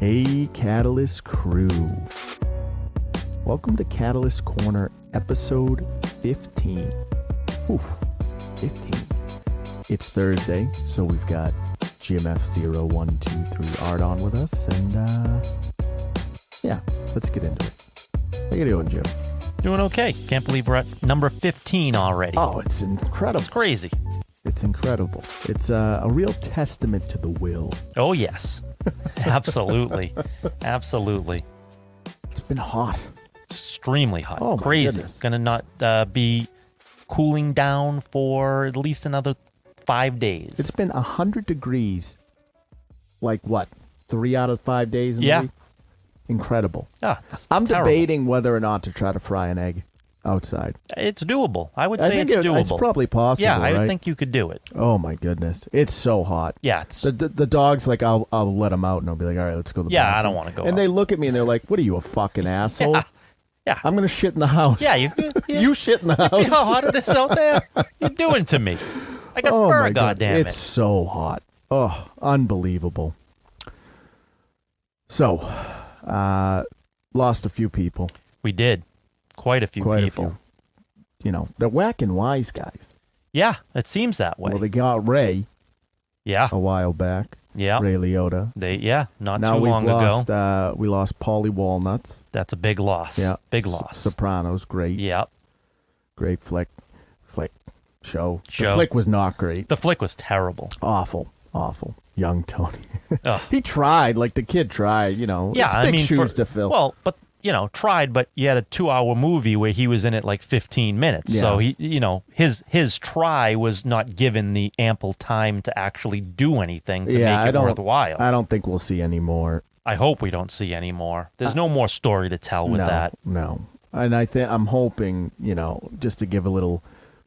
Hey, Catalyst crew. Welcome to Catalyst Corner, episode 15. Ooh, 15. It's Thursday, so we've got GMF0123 Art on with us, and yeah, let's get into it. How you doing, Jim? Doing okay. Can't believe we're at number 15 already. Oh, it's incredible. It's crazy. It's incredible. It's a real testament to the will. Oh, yes. Absolutely. Absolutely. It's been hot. Extremely hot. Oh, my crazy. goodness. Gonna not be cooling down for at least another 5 days. It's been 100 degrees, like what, 3 out of 5 days in the week? Incredible. I'm debating whether or not to try to fry an egg outside. It's doable. I would say it's doable. It's probably possible, Yeah, I right? think you could do it. Oh, my goodness. It's so hot. Yeah. The dog's like, I'll let them out, and I'll be like, all right, let's go to the bathroom. I don't want to go And out. they look at me, and they're like, what are you, a fucking asshole? Yeah. I'm going to shit in the house. Yeah, You shit in the house. See how hot it is out there? You're doing to me. I got fur, goddammit. It's so hot. Oh, unbelievable. So, lost a few people. We did. Quite a few people. You know, they're whacking Wiseguys. Yeah, it seems that way. Well, they got Ray Yeah. a while back. Yeah. Ray Liotta. Not Now too long ago. We lost Paulie Walnuts. That's a big loss. Yeah. Big loss. Sopranos, great. Yeah. Great flick. Show. The Show. flick was not great. The flick was terrible. Awful. Young Tony. Ugh. He tried, like the kid tried, you know. Yeah, it's big shoes to fill. Well, but, tried, but you had a 2-hour movie where he was in it like 15 minutes. Yeah. So, his try was not given the ample time to actually do anything to make it worthwhile. I don't think we'll see any more. I hope we don't see any more. There's no more story to tell with that. No. And I'm hoping, just to give a little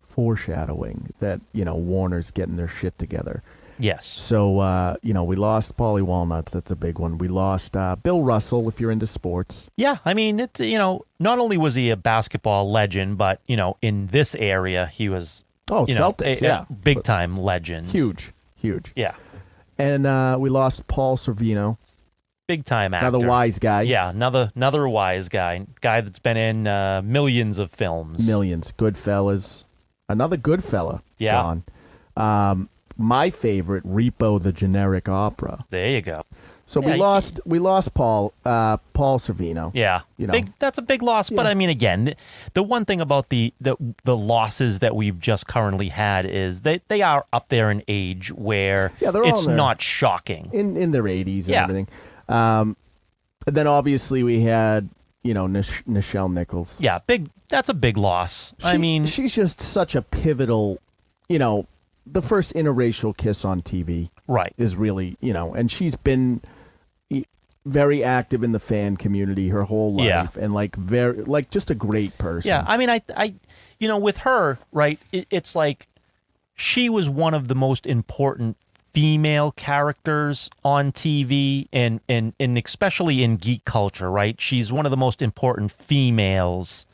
foreshadowing that, Warner's getting their shit together. Yes. So, we lost Paulie Walnuts. That's a big one. We lost Bill Russell, if you're into sports. Yeah, I mean, it's, not only was he a basketball legend, but, in this area, he was, Celtics, a big-time legend. Huge. Yeah. And we lost Paul Cervino. Big-time actor. Another wise guy. Yeah, another wise guy. Guy that's been in millions of films. Millions. Goodfellas. Another good fella. Yeah. Gone. My favorite, Repo the Generic Opera. There you go. So we lost Paul Cervino. Yeah, that's a big loss. Yeah. But I mean, again, the one thing about the losses that we've just currently had is they are up there in age where it's not shocking in their 80s and everything. And then obviously we had Nichelle Nichols. Yeah, that's a big loss. She's just such a pivotal, the first interracial kiss on TV. Right. Is really, and she's been very active in the fan community her whole life, and just a great person. Yeah, I mean, I with her, right, it's like she was one of the most important female characters on TV and especially in geek culture, right? She's one of the most important females.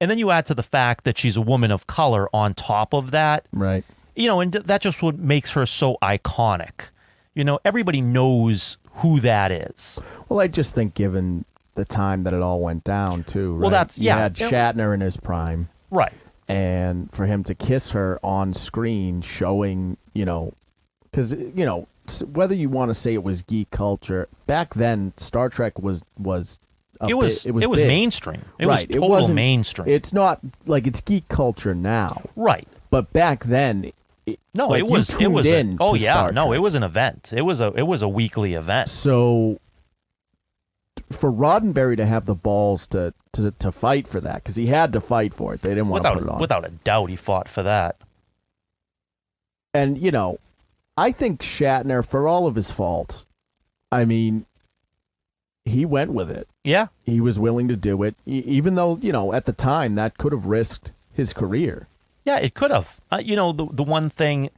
And then you add to the fact that she's a woman of color on top of that. Right. And that's just what makes her so iconic. Everybody knows who that is. Well, I just think given the time that it all went down, too, right? Well, you had Shatner in his prime. Right. And for him to kiss her on screen showing, because, whether you want to say it was geek culture, back then, Star Trek was it was big. mainstream. It right. was total mainstream. It's not like it's geek culture now. Right. But back then, it was Star Trek. It was an event. It was a weekly event. So for Roddenberry to have the balls to fight for that, because he had to fight for it. They didn't want to put it on. Without a doubt, he fought for that. And, I think Shatner, for all of his faults, I mean, he went with it. Yeah. He was willing to do it, even though, at the time, that could have risked his career. Yeah, it could have. The one thing,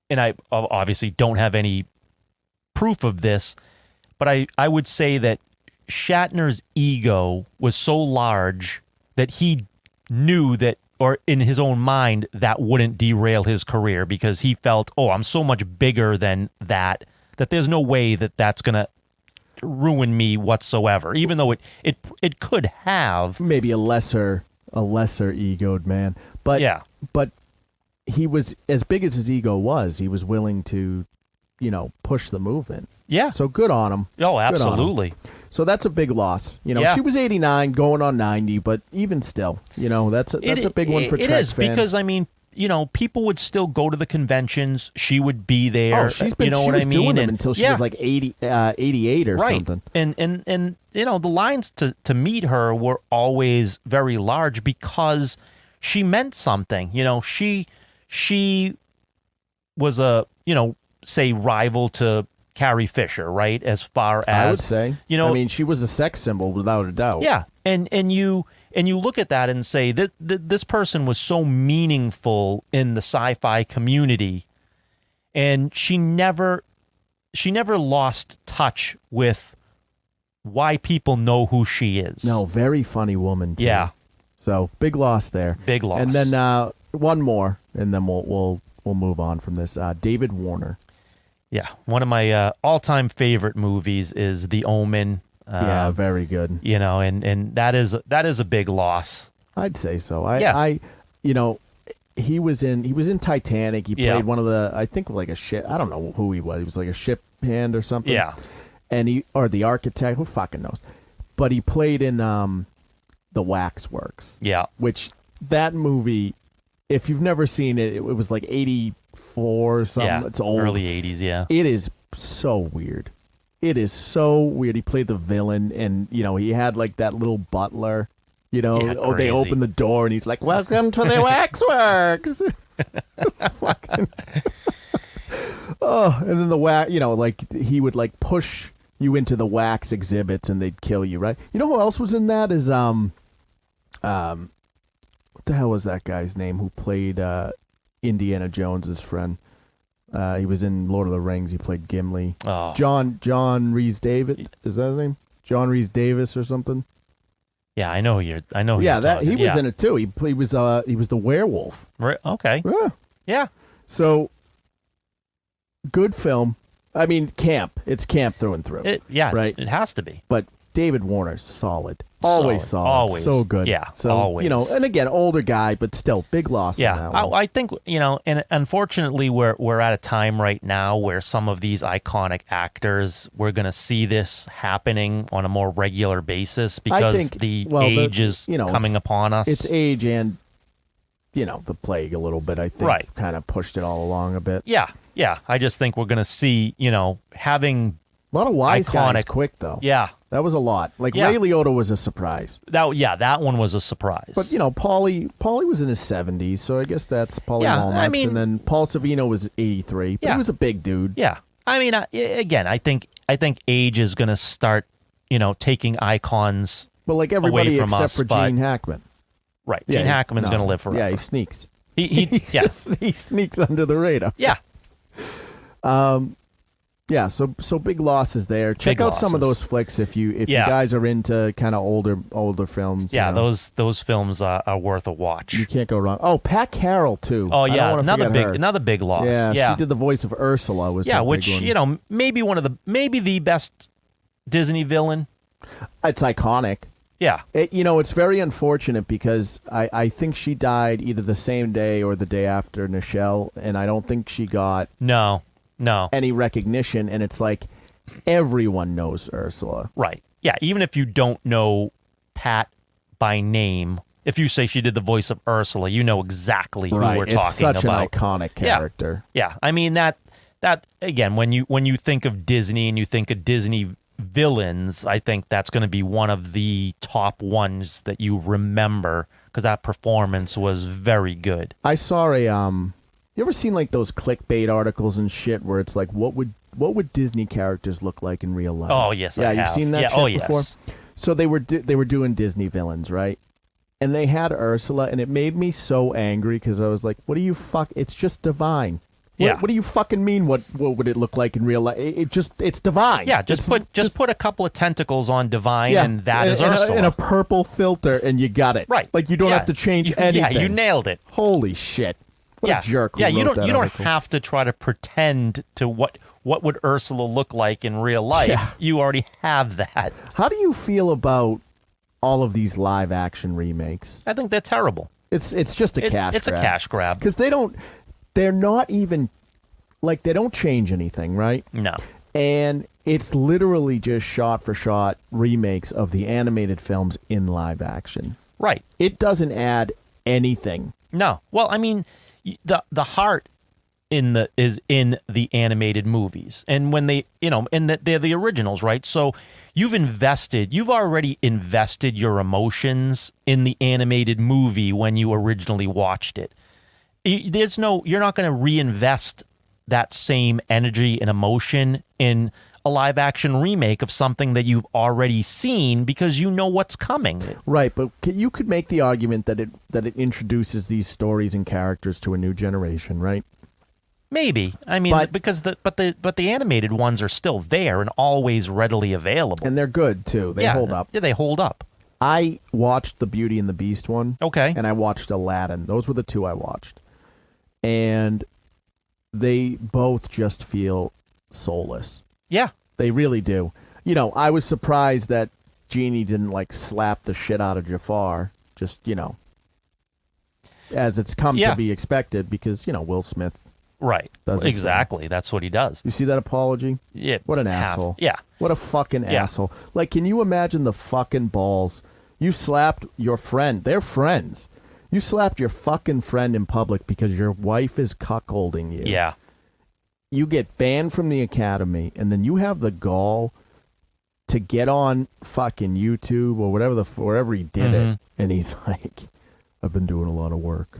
and I obviously don't have any proof of this, but I would say that Shatner's ego was so large that he knew that, or in his own mind, that wouldn't derail his career because he felt, I'm so much bigger than that that there's no way that that's going to ruin me whatsoever, even though it could have. Maybe a lesser egoed man. But yeah. But he was, as big as his ego was, he was willing to, push the movement. Yeah. So good on him. Oh, absolutely. So that's a big loss. She was 89 going on 90, but even still, that's a big one for Trek fans. It is because, people would still go to the conventions. She would be there. Oh, she was doing them until she was like 88 or something. And the lines to meet her were always very large because she meant something. She was a, say, rival to Carrie Fisher, right? As far as I would say, she was a sex symbol without a doubt. Yeah, and you look at that and say that this person was so meaningful in the sci-fi community, and she never lost touch with why people know who she is. No, very funny woman too. Yeah. So big loss there. Big loss. And then one more, and then we'll move on from this. David Warner. Yeah, one of my all-time favorite movies is The Omen. Yeah, very good. And that is a big loss. I'd say so. He was in Titanic. He played one of the, I think, like a ship. I don't know who he was. He was like a ship hand or something. Yeah. And or the architect. Who fucking knows? But he played in The Waxworks. Yeah. Which that movie, if you've never seen it, it was like 84 or something. Yeah, it's old. Early 80s, yeah. It is so weird. It is so weird. He played the villain, and, he had like that little butler. They open the door, and he's like, "Welcome to the Waxworks." Fucking. Oh, and then the wax, like he would like push you into the wax exhibits, and they'd kill you, right? You know who else was in that? Is what the hell was that guy's name who played Indiana Jones's friend? He was in Lord of the Rings. He played Gimli. Oh. John Rhys Davis. Is that his name? John Rhys Davis or something? Yeah, I know. Yeah, he was in it too. He was the werewolf. Right. Okay. Yeah. Yeah. So good film. I mean, camp. It's camp through and through. Right. It has to be. But David Warner's solid. Always solid. Always. So good. Yeah. So, always. And again, older guy, but still big loss. Yeah. I think, and unfortunately we're at a time right now where some of these iconic actors, we're going to see this happening on a more regular basis because the age is coming upon us. It's age and, the plague a little bit, I think, kind of pushed it all along a bit. Yeah. Yeah. I just think we're going to see, having a lot of Wiseguys quick, though. Yeah. That was a lot. Like, Ray Liotta was a surprise. That one was a surprise. But, Paulie was in his 70s, so I guess that's Paulie Walnuts. And then Paul Cervino was 83. But he was a big dude. Yeah. I mean, again, I think age is going to start, taking icons like everybody away from except us, for Gene Hackman. Right. Gene Hackman's going to live forever. Yeah, he sneaks. He sneaks under the radar. Yeah. Yeah, so big losses there. Check out some of those flicks if you guys are into kind of older films. Yeah, those films are worth a watch. You can't go wrong. Oh, Pat Carroll too. Oh yeah, another big loss. Yeah, she did the voice of Ursula. Which maybe maybe the best Disney villain. It's iconic. Yeah. It's very unfortunate because I think she died either the same day or the day after Nichelle, and I don't think she got any recognition, and it's like everyone knows Ursula. Right. Yeah, even if you don't know Pat by name, if you say she did the voice of Ursula, you know exactly who we're talking about. It's such an iconic character. Yeah. I mean that again, when you think of Disney and you think of Disney villains, I think that's going to be one of the top ones that you remember because that performance was very good. I saw you ever seen like those clickbait articles and shit where it's like, what would Disney characters look like in real life? Oh yes, yeah, I have. You've seen that shit before. Yes. So they were doing Disney villains, right? And they had Ursula, and it made me so angry because I was like, "What do you fuck? It's just divine. What do you fucking mean? What would it look like in real life? It's divine. Yeah, just put a couple of tentacles on divine, and that is Ursula. And a purple filter, and you got it. Right. Like you don't have to change anything. Yeah, you nailed it. Holy shit. What a jerk. Yeah, you don't have to try to pretend to what what would Ursula look like in real life, Yeah. you already have that. How do you feel about all of these live action remakes? I think they're terrible. It's just a cash grab. It's a cash grab. Because they're not even, like, they don't change anything, right? No. And it's literally just shot-for-shot remakes of the animated films in live action. Right. It doesn't add anything. No. Well, I mean, the heart is in the animated movies, and when they, and they're the originals, right? So you've already invested your emotions in the animated movie when you originally watched it. You're not going to reinvest that same energy and emotion in a live action remake of something that you've already seen because you know what's coming. Right, but you could make the argument that it introduces these stories and characters to a new generation, right? Maybe. I mean, because the animated ones are still there and always readily available. And they're good too. They hold up. Yeah, they hold up. I watched the Beauty and the Beast one. Okay. And I watched Aladdin. Those were the two I watched. And they both just feel soulless. Yeah. They really do. I was surprised that Genie didn't like slap the shit out of Jafar. Just, as it's come to be expected because, Will Smith. Right. Exactly. That's what he does. You see that apology? Yeah. What an asshole. Yeah. What a fucking asshole. Like, can you imagine the fucking balls? You slapped your friend. They're friends. You slapped your fucking friend in public because your wife is cuckolding you. Yeah. You get banned from the academy, and then you have the gall to get on fucking YouTube or wherever he did it, and he's like, I've been doing a lot of work.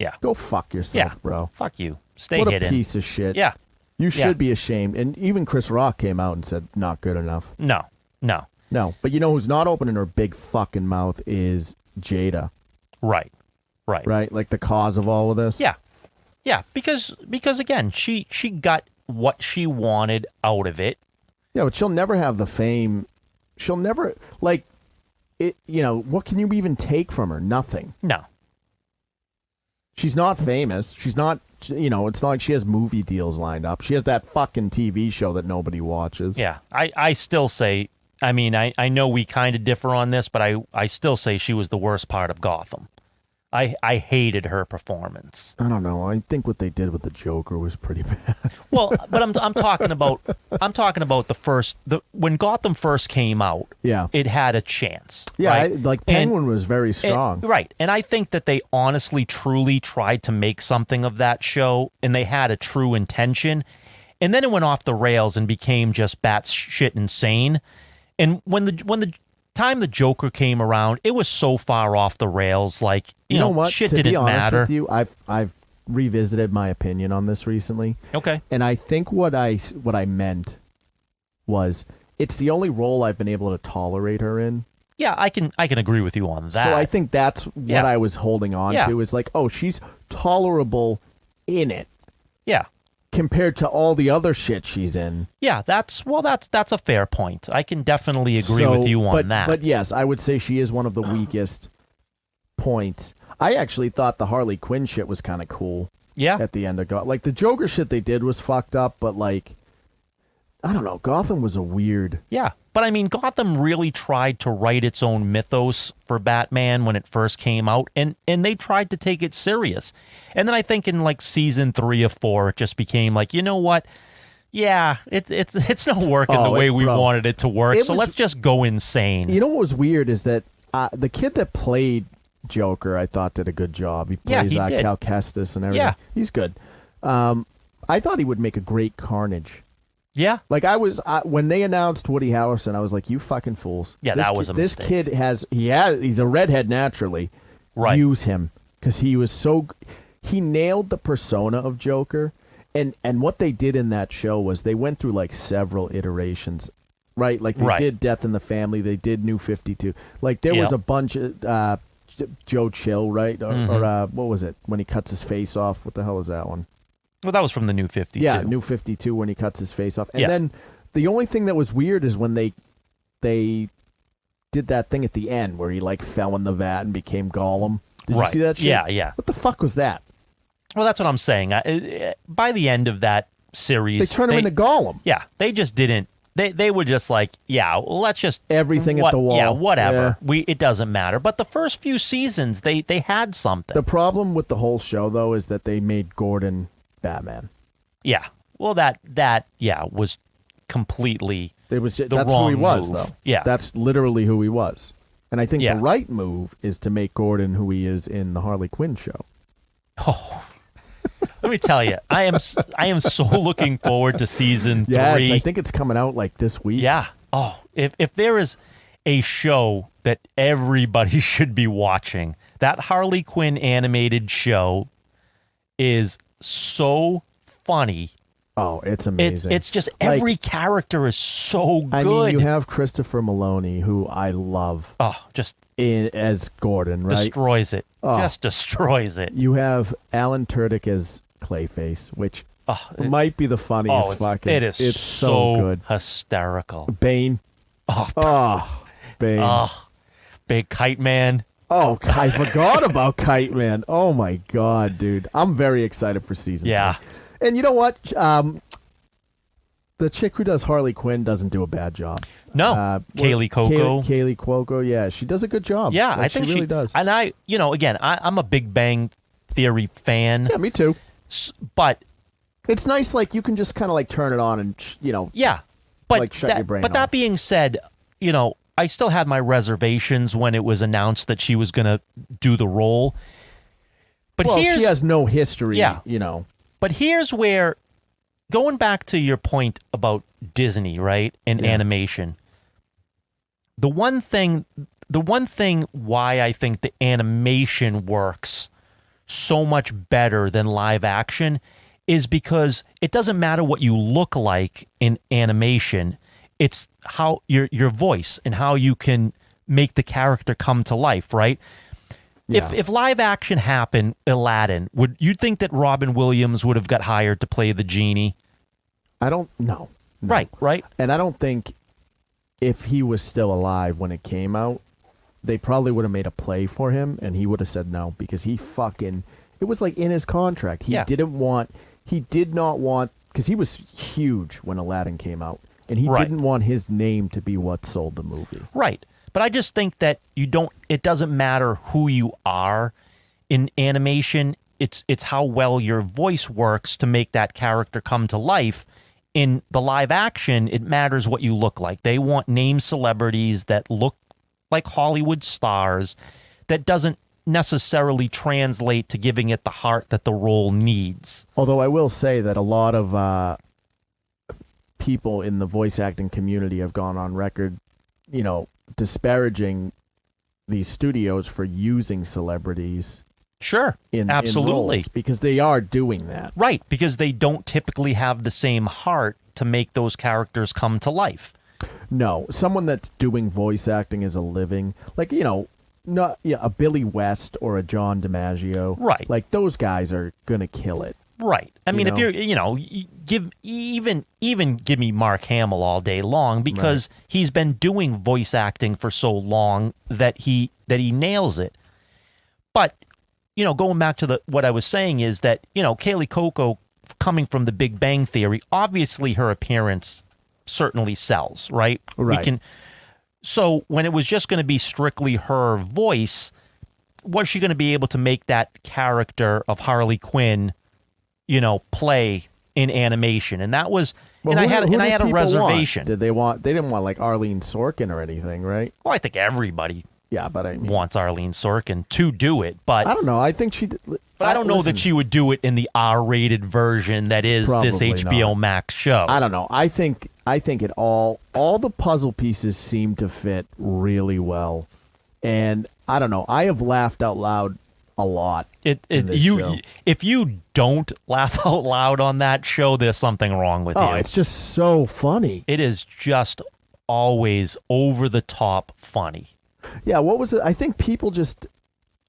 Yeah. Go fuck yourself, bro. Fuck you. Stay hidden. hidden. What a piece of shit. Yeah. You should be ashamed. And even Chris Rock came out and said, not good enough. No. But who's not opening her big fucking mouth is Jada. Right. Right? Like the cause of all of this? Yeah. Yeah, because again, she got what she wanted out of it. Yeah, but she'll never have the fame. She'll never, like, it. What can you even take from her? Nothing. No. She's not famous. She's not, it's not like she has movie deals lined up. She has that fucking TV show that nobody watches. Yeah, I still say, I mean, I know we kind of differ on this, but I still say she was the worst part of Gotham. I hated her performance. I don't know. I think what they did with the Joker was pretty bad. Well, but I'm talking about when Gotham first came out. Yeah, it had a chance. Yeah, right? Penguin was very strong. Right, and I think that they honestly, truly tried to make something of that show, and they had a true intention. And then it went off the rails and became just batshit insane. And when the time the Joker came around, it was so far off the rails. Like, you know what? Shit didn't matter. To be honest with you, I've revisited my opinion on this recently. Okay. And I think what I meant was it's the only role I've been able to tolerate her in. Yeah, I can agree with you on that. So I think that's what I was holding on to is like, oh, she's tolerable in it. Yeah. Compared to all the other shit she's in. Yeah, that's a fair point. I can definitely agree with you on that. But yes, I would say she is one of the weakest points. I actually thought the Harley Quinn shit was kind of cool. Yeah. At the end of Gotham. Like, the Joker shit they did was fucked up, but, like, I don't know. Gotham was a weird... Yeah, but, I mean, Gotham really tried to write its own mythos for Batman when it first came out, and they tried to take it serious. And then I think in, like, season 3 or 4, it just became like, you know what? Yeah, it's not working the way we wanted it to work, so let's just go insane. You know what was weird is that the kid that played Joker, I thought, did a good job. He plays Cal Kestis and everything. Yeah. He's good. I thought he would make a great Carnage. Yeah. Like, when they announced Woody Harrelson, I was like, you fucking fools. Yeah, that was a mistake. This kid he's a redhead naturally. Right. Use him. Because he nailed the persona of Joker. And what they did in that show was they went through, like, several iterations. Right? Like, they did Death in the Family. They did New 52. Like, there was a bunch of... Joe Chill, right? Or what was it? When he cuts his face off. What the hell is that one? Well, that was from the New 52. Yeah, New 52 when he cuts his face off. And then the only thing that was weird is when they did that thing at the end where he, like, fell in the vat and became Gollum. Did you see that shit? Yeah, yeah. What the fuck was that? Well, that's what I'm saying. By the end of that series. They turn him into Gollum. Yeah, they just didn't. They were just like, yeah, let's just everything at the wall. Yeah, whatever. Yeah. It doesn't matter. But the first few seasons, they had something. The problem with the whole show, though, is that they made Gordon Batman. Yeah. Well, that was completely That's wrong who he was, move. though. Yeah. That's literally who he was. And I think the right move is to make Gordon who he is in the Harley Quinn show. Oh. Let me tell you, I am so looking forward to season 3. Yeah, I think it's coming out like this week. Yeah. Oh, if there is a show that everybody should be watching, that Harley Quinn animated show is so funny. Oh, it's amazing. It's just every character is so good. I mean, you have Christopher Maloney, who I love. Oh, just as Gordon, right? Destroys it. Oh. Just destroys it. You have Alan Tudyk as Clayface, which might be the funniest fucking. It's so good. Hysterical. Bane. Bane. Oh, Big Kite Man. Oh, I forgot about Kite Man. Oh my god, dude. I'm very excited for season 3. And you know what? The chick who does Harley Quinn doesn't do a bad job. No, Kaylee Cuoco. Kaylee Cuoco, yeah, she does a good job. Yeah, I think she really does. And again, I'm a Big Bang Theory fan. Yeah, me too. But it's nice, like, you can just kind of like turn it on and yeah, but like shut your brain off. That being said, I still had my reservations when it was announced that she was going to do the role. But she has no history, But here's where, going back to your point about Disney, right, and animation, the one thing why I think the animation works so much better than live action is because it doesn't matter what you look like in animation. It's how your voice and how you can make the character come to life, right? Yeah. If live action happened, Aladdin, would you think that Robin Williams would have got hired to play the genie? I don't know. No. Right. And I don't think if he was still alive when it came out, they probably would have made a play for him, and he would have said no because it was like in his contract. He did not want, because he was huge when Aladdin came out, and he didn't want his name to be what sold the movie. Right. But I just think that it doesn't matter who you are in animation. It's how well your voice works to make that character come to life. In the live action, it matters what you look like. They want named celebrities that look like Hollywood stars. That doesn't necessarily translate to giving it the heart that the role needs. Although I will say that a lot of people in the voice acting community have gone on record, disparaging these studios for using celebrities. Sure, absolutely. In roles, because they are doing that. Right, because they don't typically have the same heart to make those characters come to life. No, someone that's doing voice acting as a living, like, a Billy West or a John DiMaggio. Right. Like, those guys are going to kill it. Right. I mean, if you're, give me Mark Hamill all day long because he's been doing voice acting for so long that he nails it. But, going back to what I was saying is that, Kaylee Cuoco, coming from the Big Bang Theory, obviously her appearance certainly sells, right? Right. So when it was just going to be strictly her voice, was she going to be able to make that character of Harley Quinn, play in animation? And that was, I had a reservation. They didn't want like Arlene Sorkin or anything, right? Well, I think everybody but wants Arlene Sorkin to do it, but I don't know. I think she did. But I don't know that she would do it in the R-rated version that is this HBO Max show. I don't know. I think it all the puzzle pieces seem to fit really well. And I don't know. I have laughed out loud a lot. If you don't laugh out loud on that show, there's something wrong with you. Oh, it's just so funny. It is just always over the top funny. Yeah, what was it? I think people just,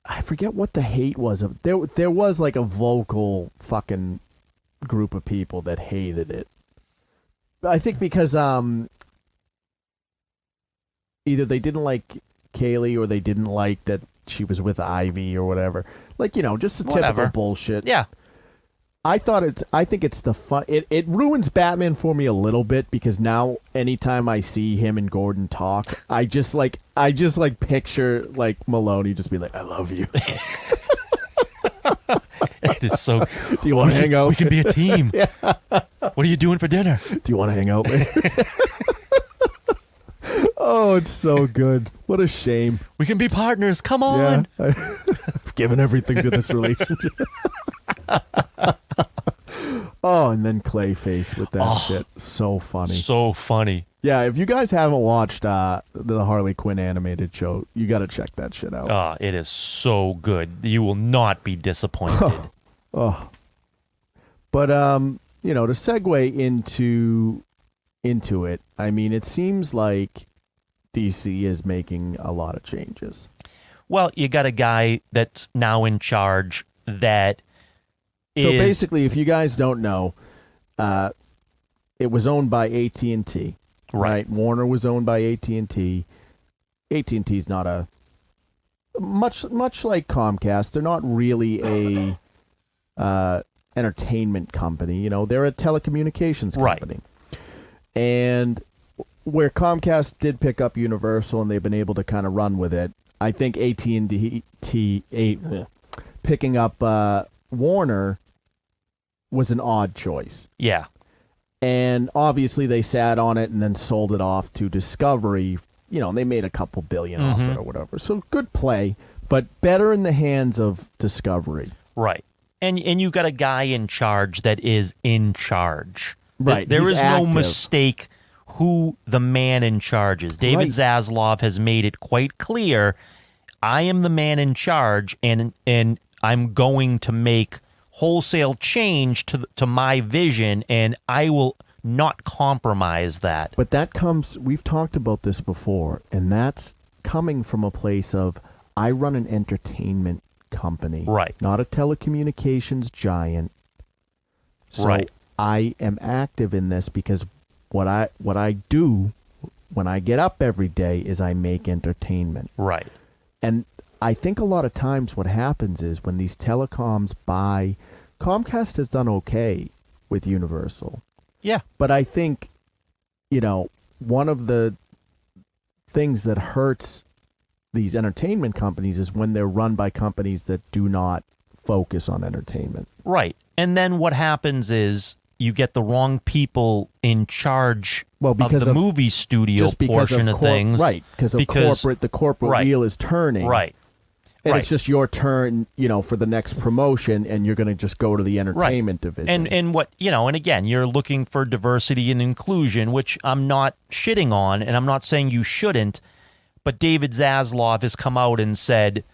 I forget what the hate was. There was like a vocal fucking group of people that hated it. I think because either they didn't like Kaylee or they didn't like that she was with Ivy or whatever. Like, just the typical bullshit. Yeah. I think it's the fun. It ruins Batman for me a little bit because now anytime I see him and Gordon talk, I just picture like Maloney just be like, "I love you." It is so. Do you want to hang out? We can be a team. Yeah. What are you doing for dinner? Do you want to hang out later? Oh, it's so good. What a shame. We can be partners. Come on. Yeah. I've given everything to this relationship. Oh, and then Clayface with that shit. So funny. So funny. Yeah, if you guys haven't watched the Harley Quinn animated show, you got to check that shit out. It is so good. You will not be disappointed. But to segue into it, I mean, it seems like DC is making a lot of changes. Well, you got a guy that's now in charge that So basically, if you guys don't know, it was owned by AT&T. Right. Warner was owned by AT&T. AT&T's not a much like Comcast. They're not really a entertainment company. They're a telecommunications company. Right. And where Comcast did pick up Universal and they've been able to kind of run with it, I think AT&T picking up Warner was an odd choice. Yeah. And obviously they sat on it and then sold it off to Discovery. They made a couple billion off it or whatever. So good play, but better in the hands of Discovery. Right. And you got a guy in charge that is in charge. Right. There is active. no mistake who the man in charge is. David Zaslav has made it quite clear, I am the man in charge and I'm going to make wholesale change to my vision, and I will not compromise that. But that comes, we've talked about this before, and that's coming from a place of, I run an entertainment company. Right. Not a telecommunications giant. So right. I am active in this because what I do when I get up every day is I make entertainment. Right. And I think a lot of times what happens is when these telecoms buy, Comcast has done okay with Universal. Yeah. But I think, one of the things that hurts these entertainment companies is when they're run by companies that do not focus on entertainment. Right. And then what happens is you get the wrong people in charge of the movie studio portion of things. Right. Because the corporate wheel is turning. Right. And it's just your turn, for the next promotion, and you're going to just go to the entertainment division. And what, and again, you're looking for diversity and inclusion, which I'm not shitting on, and I'm not saying you shouldn't, but David Zaslav has come out and said,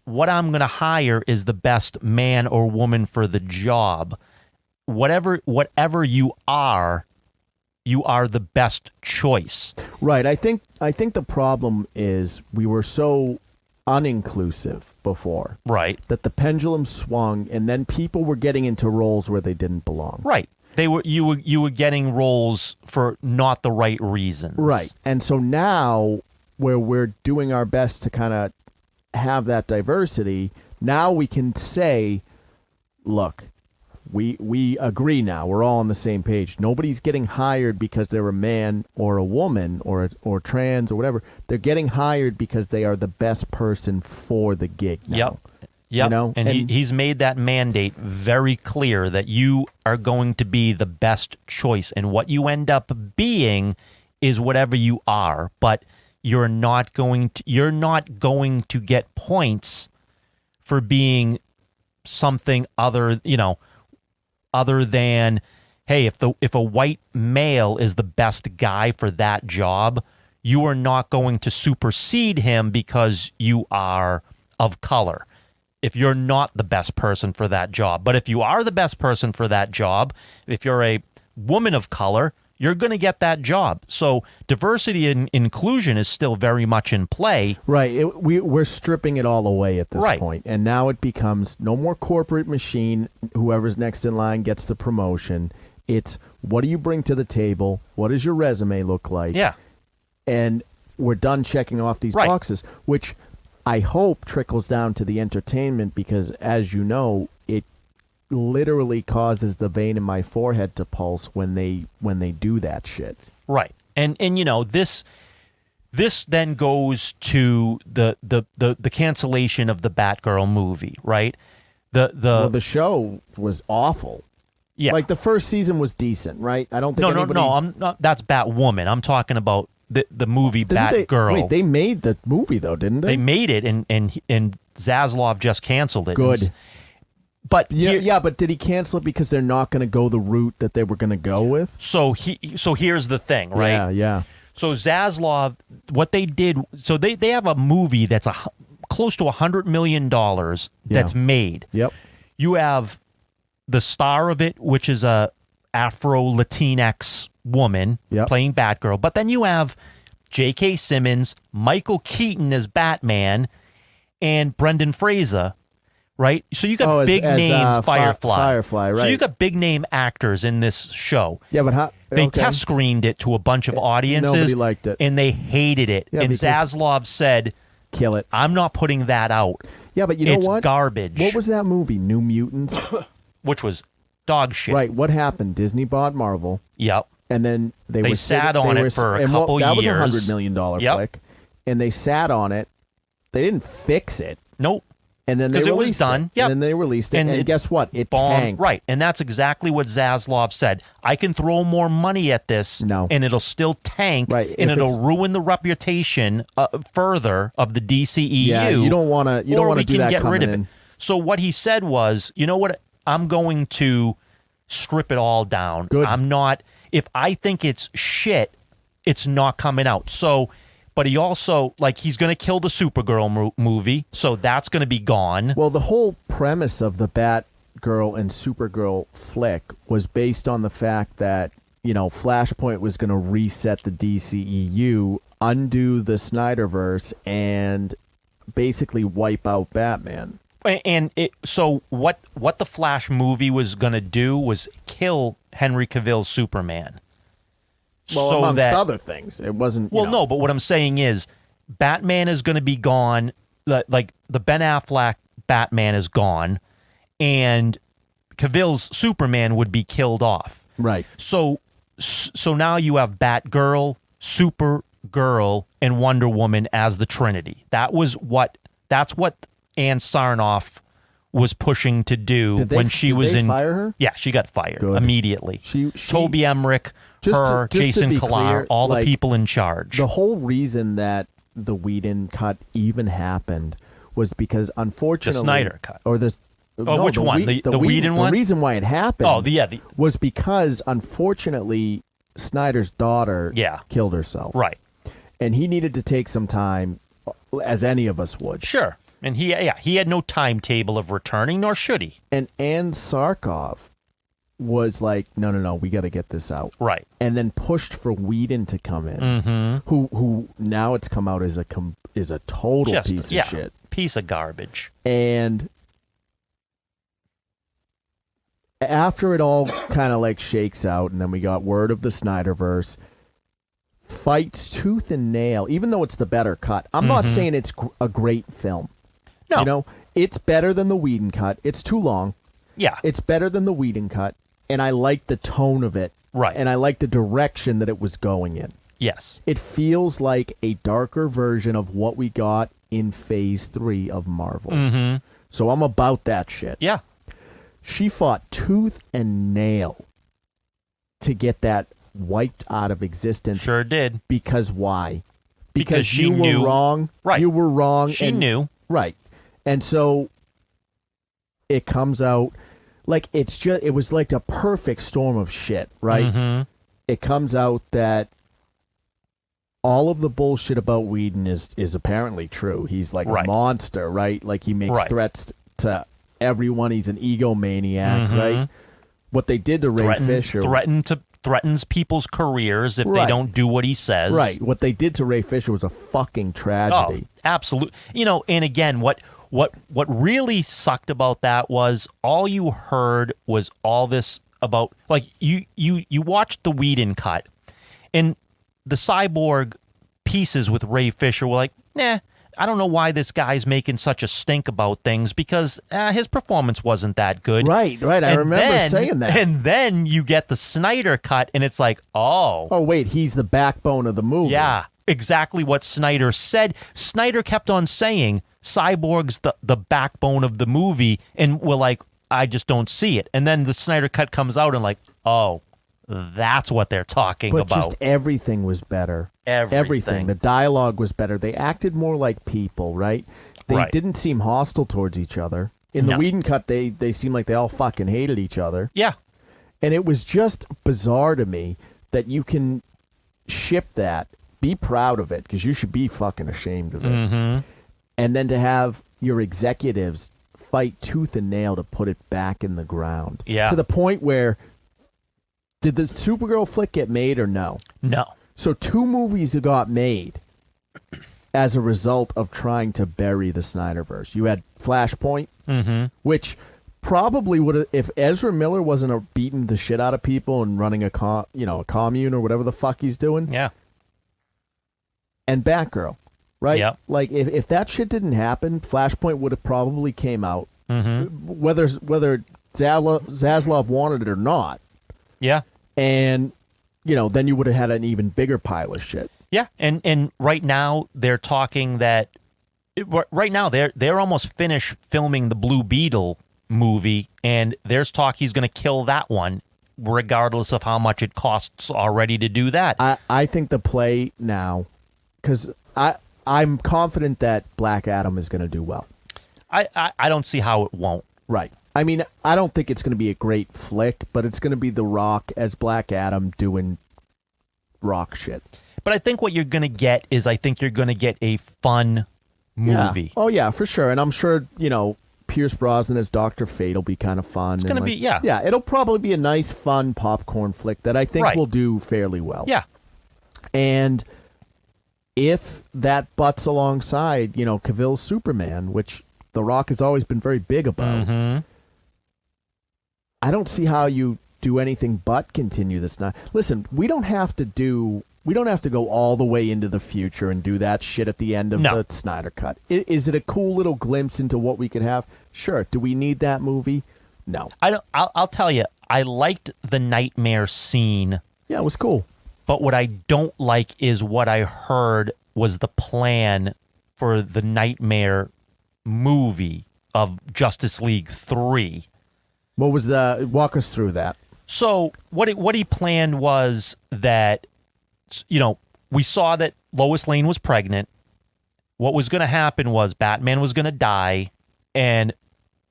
what I'm going to hire is the best man or woman for the job. Whatever you are the best choice. Right. I think the problem is we were so uninclusive before. Right. That the pendulum swung, and then people were getting into roles where they didn't belong. Right. You were getting roles for not the right reasons. Right. And so now where we're doing our best to kind of have that diversity, now we can say, look, we agree now. We're all on the same page. Nobody's getting hired because they're a man or a woman or trans or whatever. They're getting hired because they are the best person for the gig now. Yep. And he's made that mandate very clear that you are going to be the best choice, and what you end up being is whatever you are, but you're not going to get points for being something other than, hey, if a white male is the best guy for that job, you are not going to supersede him because you are of color. If you're not the best person for that job. But if you are the best person for that job, if you're a woman of color, you're going to get that job. So diversity and inclusion is still very much in play. Right. We're stripping it all away at this point. And now it becomes no more corporate machine. Whoever's next in line gets the promotion. It's what do you bring to the table? What does your resume look like? Yeah. And we're done checking off these boxes, which I hope trickles down to the entertainment because, as you know, literally causes the vein in my forehead to pulse when they do that shit. Right. And this then goes to the cancellation of the Batgirl movie, right? The show was awful. Yeah. Like the first season was decent, right? I don't think No, I'm not. That's Batwoman. I'm talking about the movie Batgirl. Wait, they made the movie though, didn't they? They made it, and Zaslav just canceled it. Good. But but did he cancel it because they're not going to go the route that they were going to go with? So here's the thing, right? Yeah. So Zaslav, what they did, so they have a movie that's close to $100 million that's made. Yep. You have the star of it, which is a Afro-Latinx woman playing Batgirl, but then you have J.K. Simmons, Michael Keaton as Batman, and Brendan Fraser. Right, so you got big names, Firefly, right? So you got big name actors in this show. Yeah, but they test screened it to a bunch of audiences. Nobody liked it, and they hated it. Yeah, and Zaslav said, "Kill it. I'm not putting that out." Yeah, but you know what? It's garbage. What was that movie, New Mutants? Which was dog shit. Right. What happened? Disney bought Marvel. Yep. And then they sat on it for a couple years. That was $100 million flick, and they sat on it. They didn't fix it. Nope. And then they released it was done. Yep. And then they released it. And guess what? It tanked. Right. And that's exactly what Zaslav said. I can throw more money at this, and it'll still tank, and it'll ruin the reputation further of the DCEU. Yeah, you don't want to. You don't want to do that. Get rid of in. it. So what he said was, you know what? I'm going to strip it all down. Good. I'm not. If I think it's shit, it's not coming out. So. But he also, he's going to kill the Supergirl movie, so that's going to be gone. Well, the whole premise of the Batgirl and Supergirl flick was based on the fact that, Flashpoint was going to reset the DCEU, undo the Snyderverse, and basically wipe out Batman. And so what the Flash movie was going to do was kill Henry Cavill's Superman. Well, amongst other things. It wasn't... Well, no, but what I'm saying is Batman is going to be gone. Like, the Ben Affleck Batman is gone, and Cavill's Superman would be killed off. Right. So now you have Batgirl, Supergirl, and Wonder Woman as the Trinity. That's what Ann Sarnoff was pushing to do when she was in... fire her? Yeah, she got fired immediately. She Toby Emmerich... Jason Kilar, all the people in charge. The whole reason that the Whedon cut even happened was because, unfortunately, the Snyder cut, or this. Which one? The Whedon one. The reason why it happened. Was because, unfortunately, Snyder's daughter killed herself. Right, and he needed to take some time, as any of us would. Sure, and he had no timetable of returning, nor should he. And Ann Sarkov was like, no, we got to get this out. Right. And then pushed for Whedon to come in, who now it's come out as a total piece of shit. Piece of garbage. And after it all kind of shakes out, and then we got word of the Snyderverse, fights tooth and nail, even though it's the better cut. I'm not saying it's a great film. No. It's better than the Whedon cut. It's too long. Yeah. It's better than the Whedon cut. And I like the tone of it. Right. And I like the direction that it was going in. Yes. It feels like a darker version of what we got in Phase 3 of Marvel. Mm-hmm. So I'm about that shit. Yeah. She fought tooth and nail to get that wiped out of existence. Sure did. Because why? Because she you knew. Were wrong. Right. You were wrong. She knew. Right. And so it comes out... it was like a perfect storm of shit, right? Mm-hmm. It comes out that all of the bullshit about Whedon is apparently true. He's like a monster, right? Like he makes threats to everyone. He's an egomaniac, right? What they did to Ray Fisher... threatens people's careers if they don't do what he says. Right. What they did to Ray Fisher was a fucking tragedy. Oh, absolutely. And again, what really sucked about that was all you heard was all this about, you watched the Whedon cut, and the Cyborg pieces with Ray Fisher were like, nah. I don't know why this guy's making such a stink about things because his performance wasn't that good. Right. I remember saying that. And then you get the Snyder cut, and it's like, oh, wait, he's the backbone of the movie. yeah, exactly what Snyder said. Snyder kept on saying Cyborg's the backbone of the movie, and we're like, I just don't see it. And then the Snyder cut comes out, and like, oh, that's what they're talking but about. Just everything was better. Everything. The dialogue was better. They acted more like people, right? They didn't seem hostile towards each other. In the Whedon cut, they seemed like they all fucking hated each other. Yeah. And it was just bizarre to me that you can ship that, be proud of it, because you should be fucking ashamed of it. Mm-hmm. And then to have your executives fight tooth and nail to put it back in the ground. Yeah. To the point where, did the Supergirl flick get made or no? No. So 2 movies got made as a result of trying to bury the Snyderverse. You had Flashpoint, which probably would have, if Ezra Miller wasn't beating the shit out of people and running a commune or whatever the fuck he's doing. Yeah. And Batgirl, right? Yep. Like if that shit didn't happen, Flashpoint would have probably came out, whether Zaslav wanted it or not. Yeah. And then you would have had an even bigger pile of shit. Yeah, and right now they're talking that right now they're almost finished filming the Blue Beetle movie, and there's talk he's going to kill that one, regardless of how much it costs already to do that. I think the play now, because I'm confident that Black Adam is going to do well. I don't see how it won't. Right. I mean, I don't think it's going to be a great flick, but it's going to be The Rock as Black Adam doing Rock shit. But I think what you're going to get is you're going to get a fun movie. Yeah. Oh, yeah, for sure. And I'm sure, Pierce Brosnan as Dr. Fate will be kind of fun. It's going to be, yeah. Yeah, it'll probably be a nice, fun popcorn flick that I think will do fairly well. Yeah. And if that butts alongside, Cavill's Superman, which The Rock has always been very big about, I don't see how you do anything but continue this now. Listen, we don't have to go all the way into the future and do that shit at the end of the Snyder Cut. Is it a cool little glimpse into what we could have? Sure. Do we need that movie? No. I'll tell you, I liked the nightmare scene. Yeah, it was cool. But what I don't like is what I heard was the plan for the nightmare movie of Justice League 3. What was walk us through that. So what he planned was that, we saw that Lois Lane was pregnant. What was going to happen was Batman was going to die, and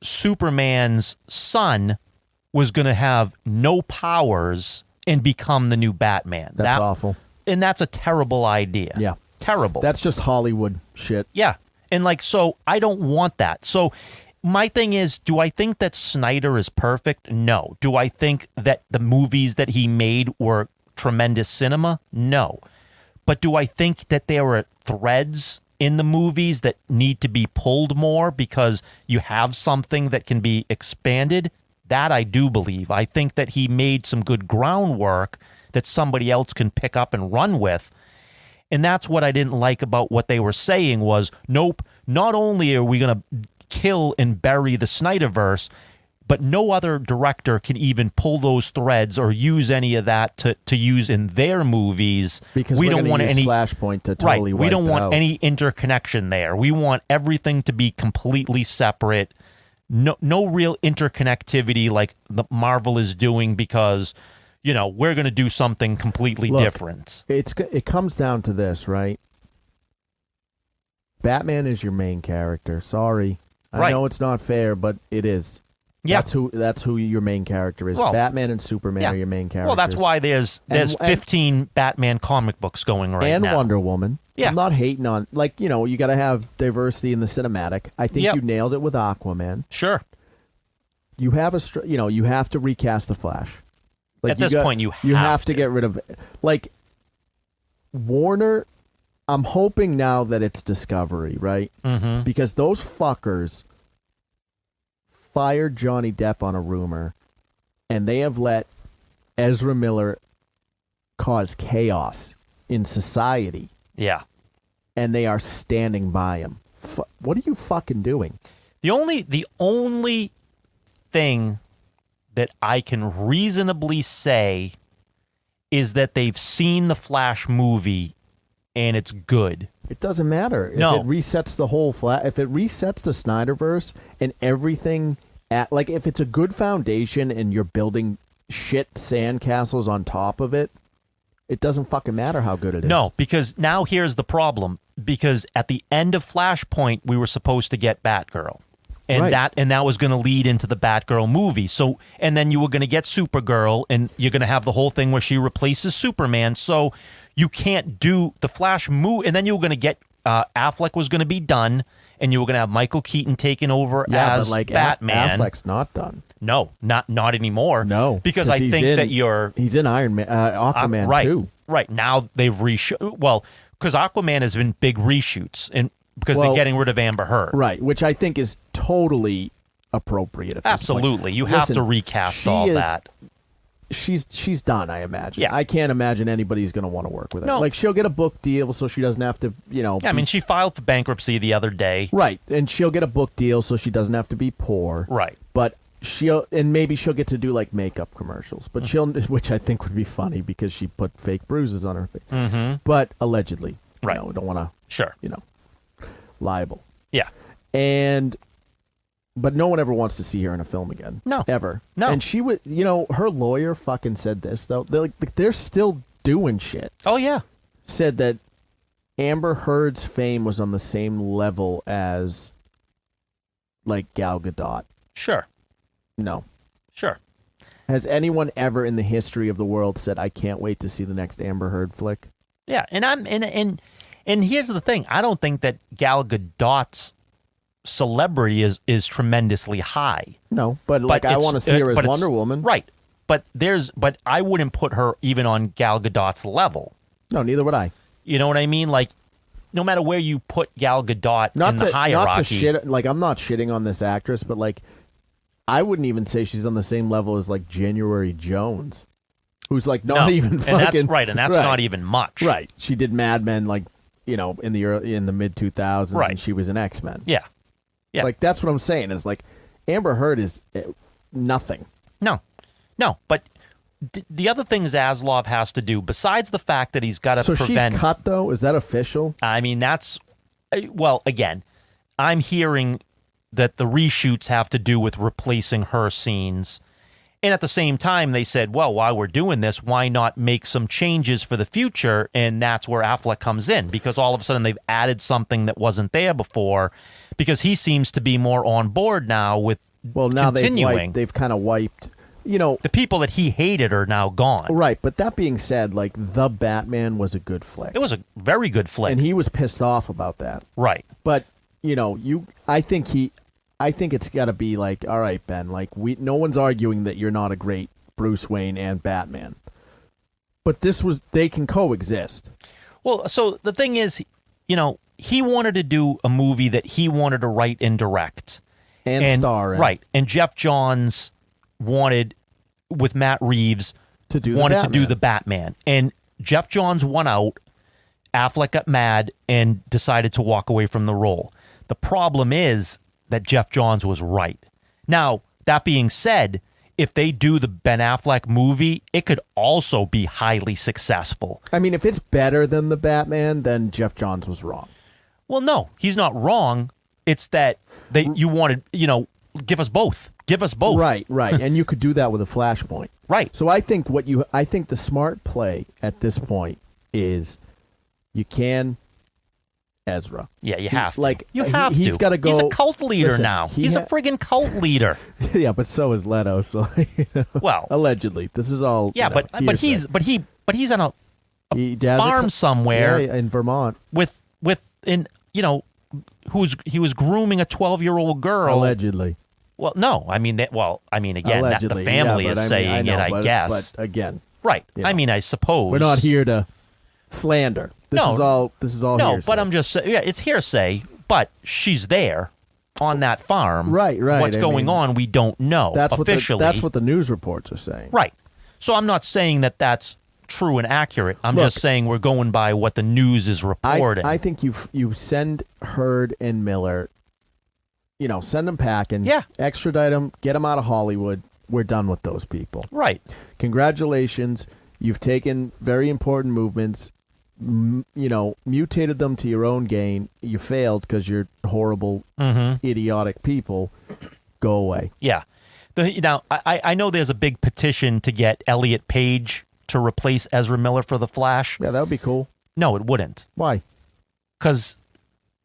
Superman's son was going to have no powers and become the new Batman. That's awful. And that's a terrible idea. Yeah. Terrible. That's just Hollywood shit. Yeah. And so I don't want that. So my thing is, do I think that Snyder is perfect? No. Do I think that the movies that he made were tremendous cinema? No. But do I think that there were threads in the movies that need to be pulled more because you have something that can be expanded? That I do believe. I think that he made some good groundwork that somebody else can pick up and run with. And that's what I didn't like about what they were saying was, nope, not only are we going to kill and bury the Snyderverse, but no other director can even pull those threads or use any of that to use in their movies. Because we don't want any Flashpoint to totally wipe we don't it want out. any interconnection there. We want everything to be completely separate. No real interconnectivity like the Marvel is doing because, we're going to do something completely different. It comes down to this, right? Batman is your main character. Sorry. I know it's not fair, but it is. Yeah. That's who your main character is. Well, Batman and Superman are your main characters. Well, that's why there's 15 Batman comic books going right now. And Wonder Woman. Yeah. I'm not hating on, you got to have diversity in the cinematic. I think you nailed it with Aquaman. Sure. You have you have to recast the Flash. At this point, you have to get rid of, Warner. I'm hoping now that it's Discovery, right? Mm-hmm. Because those fuckers fired Johnny Depp on a rumor, and they have let Ezra Miller cause chaos in society. Yeah. and they are standing by him. What are you fucking doing? The only thing that I can reasonably say is that they've seen the Flash movie and it's good. It doesn't matter. If No. it resets the whole if it resets the Snyderverse and everything, like if it's a good foundation and you're building shit sandcastles on top of it, it doesn't fucking matter how good it is. No, because now here's the problem. Because at the end of Flashpoint, we were supposed to get Batgirl. And Right. that was going to lead into the Batgirl movie. So, and then you were going to get Supergirl, and you're going to have the whole thing where she replaces Superman. So you can't do the Flash movie. And then you were going to get Affleck was going to be done, and you were going to have Michael Keaton taking over as but like Batman. Affleck's not done. No, not anymore. No, because I he's think that he's in Iron Man, Aquaman right, too. Right now they've because Aquaman has been big reshoots and. Because they're getting rid of Amber Heard. Right, which I think is totally appropriate at this Absolutely. point. You have to recast all that. She's done, I imagine. Yeah. I can't imagine anybody's going to want to work with her. No. Like, she'll get a book deal so she doesn't have to, Yeah, I mean, she filed for bankruptcy the other day. Right, and she'll get a book deal so she doesn't have to be poor. Right. But maybe she'll get to do, like, makeup commercials. But which I think would be funny because she put fake bruises on her face. Mm-hmm. But allegedly. Right. We don't want to, Sure. liable. Yeah. But no one ever wants to see her in a film again. No. Ever. No. And she would, her lawyer fucking said this, though. They're still doing shit. Oh, yeah. Said that Amber Heard's fame was on the same level as, like, Gal Gadot. Sure. No. Sure. Has anyone ever in the history of the world said, I can't wait to see the next Amber Heard flick? Yeah, and here's the thing. I don't think that Gal Gadot's celebrity is tremendously high. No, but I want to see her as Wonder Woman. Right. But I wouldn't put her even on Gal Gadot's level. No, neither would I. You know what I mean? Like, no matter where you put Gal Gadot in the hierarchy. Not to shit, like, I'm not shitting on this actress, but, like, I wouldn't even say she's on the same level as, like, January Jones, who's, like, not even fucking... And that's right, and that's not even much. Right. She did Mad Men, like, in the mid-2000s, right. and she was in X-Men. Yeah. Yeah. Like, that's what I'm saying, is, like, Amber Heard is nothing. No, but the other thing Zaslav has to do, besides the fact that he's got to prevent... she's cut, though? Is that official? I mean, that's... Well, again, I'm hearing that the reshoots have to do with replacing her scenes. And at the same time, they said, well, while we're doing this, why not make some changes for the future? And that's where Affleck comes in, because all of a sudden they've added something that wasn't there before, because he seems to be more on board now with continuing. They've kind of wiped... the people that he hated are now gone. Right, but that being said, like, The Batman was a good flick. It was a very good flick. And he was pissed off about that. Right. But, I think it's got to be like, all right, Ben, like, no one's arguing that you're not a great Bruce Wayne and Batman. But they can coexist. Well, so the thing is, he wanted to do a movie that he wanted to write and direct. And star in. Right. And Jeff Johns wanted, with Matt Reeves, to do the Batman. And Jeff Johns won out. Affleck got mad and decided to walk away from the role. The problem is that Jeff Johns was right. Now, that being said, if they do the Ben Affleck movie, it could also be highly successful. I mean, if it's better than the Batman, then Jeff Johns was wrong. Well, no, he's not wrong. It's that you wanted, give us both. Give us both. Right. And you could do that with a Flashpoint. Right. So I think the smart play at this point is you can Ezra. Yeah, you have to. Like, you have to. He's got to go. He's a cult leader now. He's a friggin' cult leader. Yeah, but so is Leto. So well, allegedly, this is all. Yeah, but he's on a farm somewhere. Yeah, in Vermont. He was grooming a 12-year-old girl. Allegedly. Well, no, again, allegedly, the family is saying I guess. But again, right. I mean, I suppose we're not here to slander. This is all hearsay. But I'm just saying, it's hearsay, but she's there on that farm. Right. What's going on, we don't know officially. That's what the news reports are saying. Right. So I'm not saying that that's true and accurate. I'm Look, just saying we're going by what the news is reporting. I think you send Hurd and Miller, send them packing. Yeah. Extradite them, get them out of Hollywood. We're done with those people. Right. Congratulations. You've taken very important movements, mutated them to your own gain. You failed because you're horrible, idiotic people. Go away. Yeah. Now, I know there's a big petition to get Elliot Page to replace Ezra Miller for The Flash. Yeah, that would be cool. No, it wouldn't. Why? Because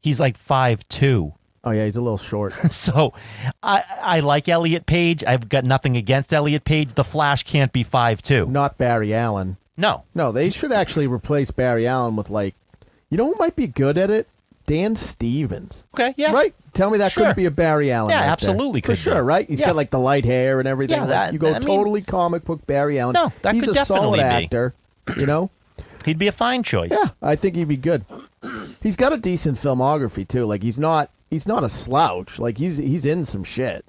he's like 5'2". Oh, yeah, he's a little short. So I like Elliot Page. I've got nothing against Elliot Page. The Flash can't be 5'2". Not Barry Allen. No. No, they should actually replace Barry Allen with, who might be good at it? Dan Stevens. Okay, yeah. Right? Tell me that Sure. couldn't be a Barry Allen. Yeah, right absolutely there. For could be. sure, right? He's Yeah. got the light hair and everything. Yeah, you go totally comic book Barry Allen. No, that he's could a solid definitely be. actor. He'd be a fine choice. Yeah, I think he'd be good. He's got a decent filmography too. He's not a slouch. He's in some shit.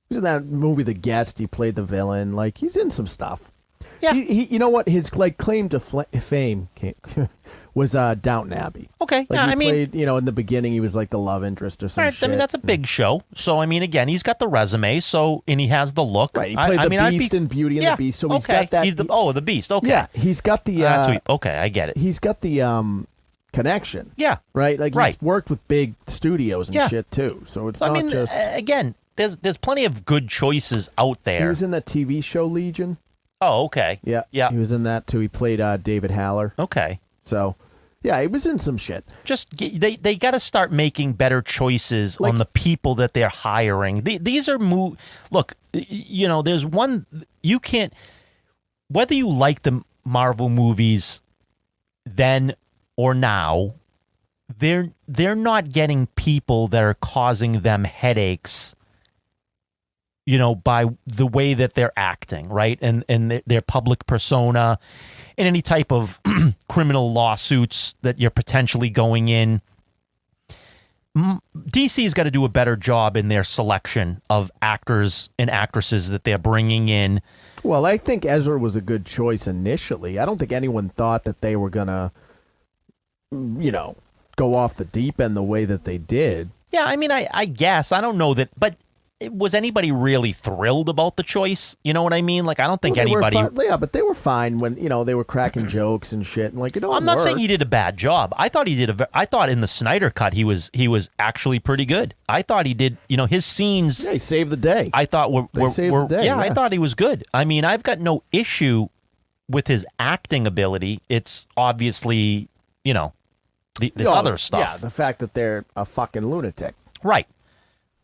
He's in that movie The Guest. He played the villain. He's in some stuff. Yeah. He you know what his claim to fame was Downton Abbey. Okay. He played, in the beginning he was the love interest or some Right, shit. that's a big show. So again, he's got the resume. And he has the look. Right, he played the Beast in Beauty and the Beast. So he's got that. The Beast. Okay. Yeah, he's got the. That's sweet. Okay, I get it. He's got the connection. Yeah. Right. Right. He's worked with big studios and shit too. So it's not just. Again, there's plenty of good choices out there. He was in that TV show Legion. Oh, okay. Yeah. Yeah. He was in that too. He played David Haller. Okay. So, yeah, he was in some shit. They got to start making better choices on the people that they're hiring. These are Look, there's one you can't. Whether you like the Marvel movies then or now, they're not getting people that are causing them headaches. By the way that they're acting, right? And their public persona and any type of criminal lawsuits that you're potentially going in. DC's got to do a better job in their selection of actors and actresses that they're bringing in. Well, I think Ezra was a good choice initially. I don't think anyone thought that they were going to, go off the deep end the way that they did. Yeah, I guess. I don't know that, but was anybody really thrilled about the choice? You know what I mean? I don't think anybody. Yeah, but they were fine when they were cracking jokes and shit, and it all I'm not worked. saying he did a bad job. I thought he did I thought in the Snyder cut he was actually pretty good. I thought he did. His scenes. Yeah, he saved the day. I thought They saved the day. Yeah, I thought he was good. I've got no issue with his acting ability. It's obviously this other stuff. Yeah, the fact that they're a fucking lunatic. Right.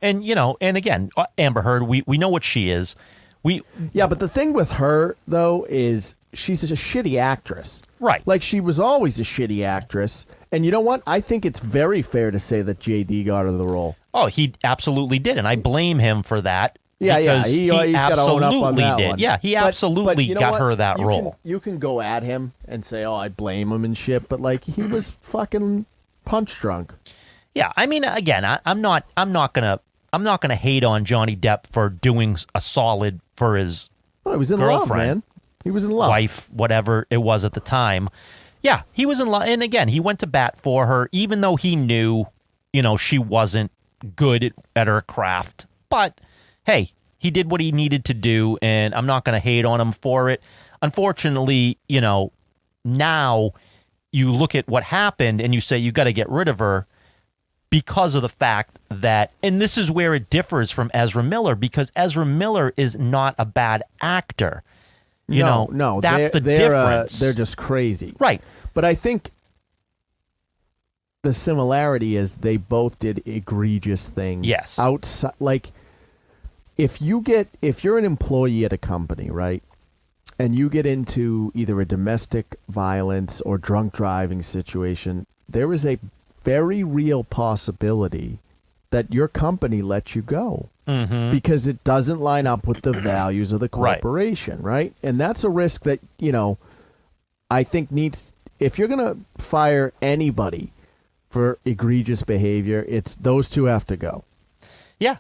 And, and again, Amber Heard, we know what she is. Yeah, but the thing with her, though, is she's a shitty actress. Right. She was always a shitty actress. And you know what? I think it's very fair to say that JD got her the role. Oh, he absolutely did. And I blame him for that. Yeah, because he's he got to own up on absolutely that did. one. Yeah, he absolutely you know got what? her that role. You can go at him and say, oh, I blame him and shit. But, he was fucking punch drunk. Yeah, again, I'm not gonna hate on Johnny Depp for doing a solid for his Oh, he was in girlfriend, love, man. He was in love. wife, whatever it was at the time. Yeah, he was in love, and again, he went to bat for her, even though he knew, she wasn't good at her craft. But hey, he did what he needed to do, and I'm not gonna hate on him for it. Unfortunately, now you look at what happened and you say you got to get rid of her. Because of the fact that, and this is where it differs from Ezra Miller, because Ezra Miller is not a bad actor. No, that's the difference. They're just crazy. Right. But I think the similarity is they both did egregious things. Yes. Outside, if you're an employee at a company, right, and you get into either a domestic violence or drunk driving situation, there is a very real possibility that your company lets you go because it doesn't line up with the values of the corporation, right? And that's a risk that, I think if you're going to fire anybody for egregious behavior, it's those two have to go. Yeah.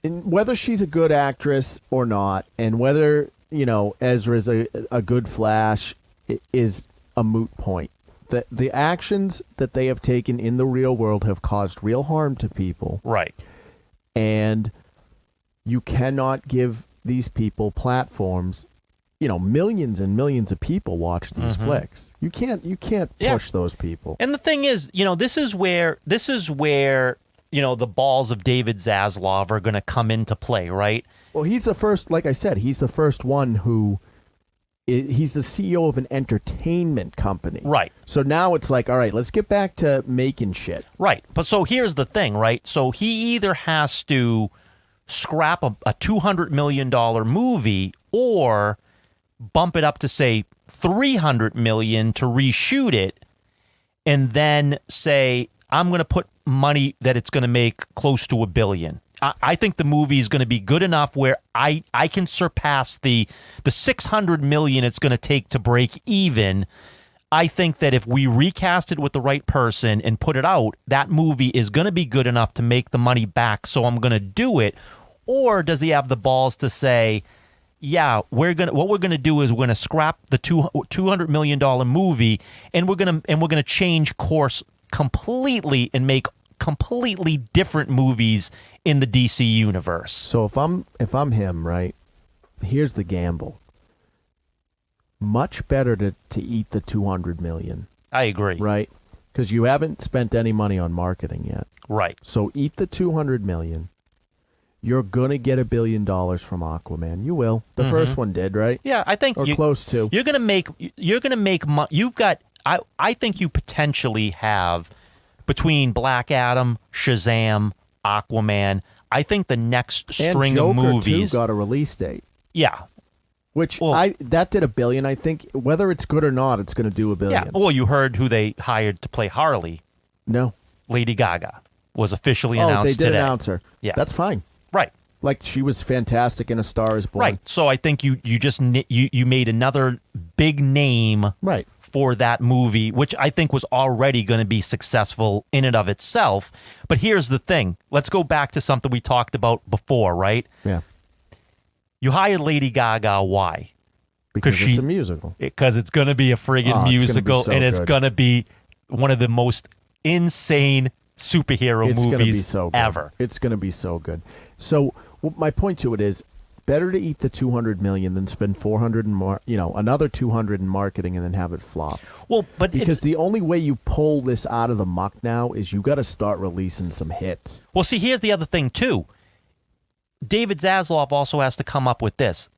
And whether she's a good actress or not, and whether, Ezra's a good Flash, is a moot point. The actions that they have taken in the real world have caused real harm to people. Right. And you cannot give these people platforms. Millions and millions of people watch these flicks. You can't push those people. And the thing is, this is where the balls of David Zaslav are going to come into play, right? Well, he's the first, like I said, he's the first one who he's the CEO of an entertainment company. Right. So now it's like, all right, let's get back to making shit. Right. But so here's the thing, right? So he either has to scrap a $200 million movie or bump it up to, say, $300 million to reshoot it, and then say, I'm going to put money that it's going to make close to $1 billion. I think the movie is going to be good enough where I can surpass the $600 million it's going to take to break even. I think that if we recast it with the right person and put it out, that movie is going to be good enough to make the money back, so I'm going to do it. Or does he have the balls to say, yeah, what we're gonna do is we're gonna scrap the $200 million movie, and we're gonna change course completely and make completely different movies in the DC universe. So if I'm him, right, here's the gamble. Much better to eat the $200 million. I agree. Right, because you haven't spent any money on marketing yet. Right. So eat the $200 million. You're gonna get $1 billion from Aquaman. You will. The first one did, right? Yeah, I think or close to. You're gonna make. You've got. I think you potentially have between Black Adam, Shazam, Aquaman. I think the next string and Joker of movies too got a release date. Yeah. Which that did $1 billion. I think whether it's good or not, it's going to do $1 billion. Yeah. Well, you heard who they hired to play Harley. No. Lady Gaga was officially announced they did today. Announce her. Yeah. That's fine. Right. Like she was fantastic in A Star Is Born. Right. So I think you made another big name. Right. For that movie, which I think was already going to be successful in and of itself. But here's the thing. Let's go back to something we talked about before, right? Yeah. You hired Lady Gaga. Why? Because it's a musical. Because it's going to be a friggin' musical, and it's going to be one of the most insane superhero movies ever. It's going to be so good. So my point to it is, better to eat the $200 million than spend $400 and another $200 in marketing and then have it flop. Well, but because the only way you pull this out of the muck now is you got to start releasing some hits. Well, see, here's the other thing too. David Zaslav also has to come up with this.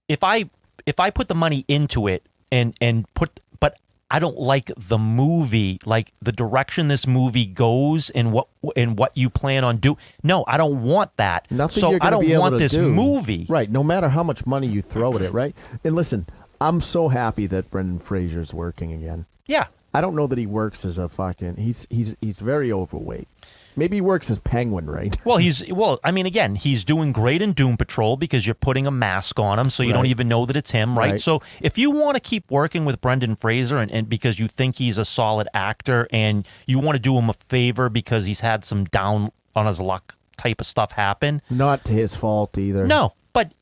If I put the money into it but I don't like the movie, like the direction this movie goes and what you plan on doing. No, I don't want that. So I don't want this movie. Right, no matter how much money you throw at it, right? And listen, I'm so happy that Brendan Fraser's working again. Yeah. I don't know that he works as a fucking he's very overweight. Maybe he works as Penguin, right? Well, again, he's doing great in Doom Patrol because you're putting a mask on him, so you don't even know that it's him, right? So if you want to keep working with Brendan Fraser and because you think he's a solid actor and you want to do him a favor because he's had some down on his luck type of stuff happen. Not to his fault either. No, but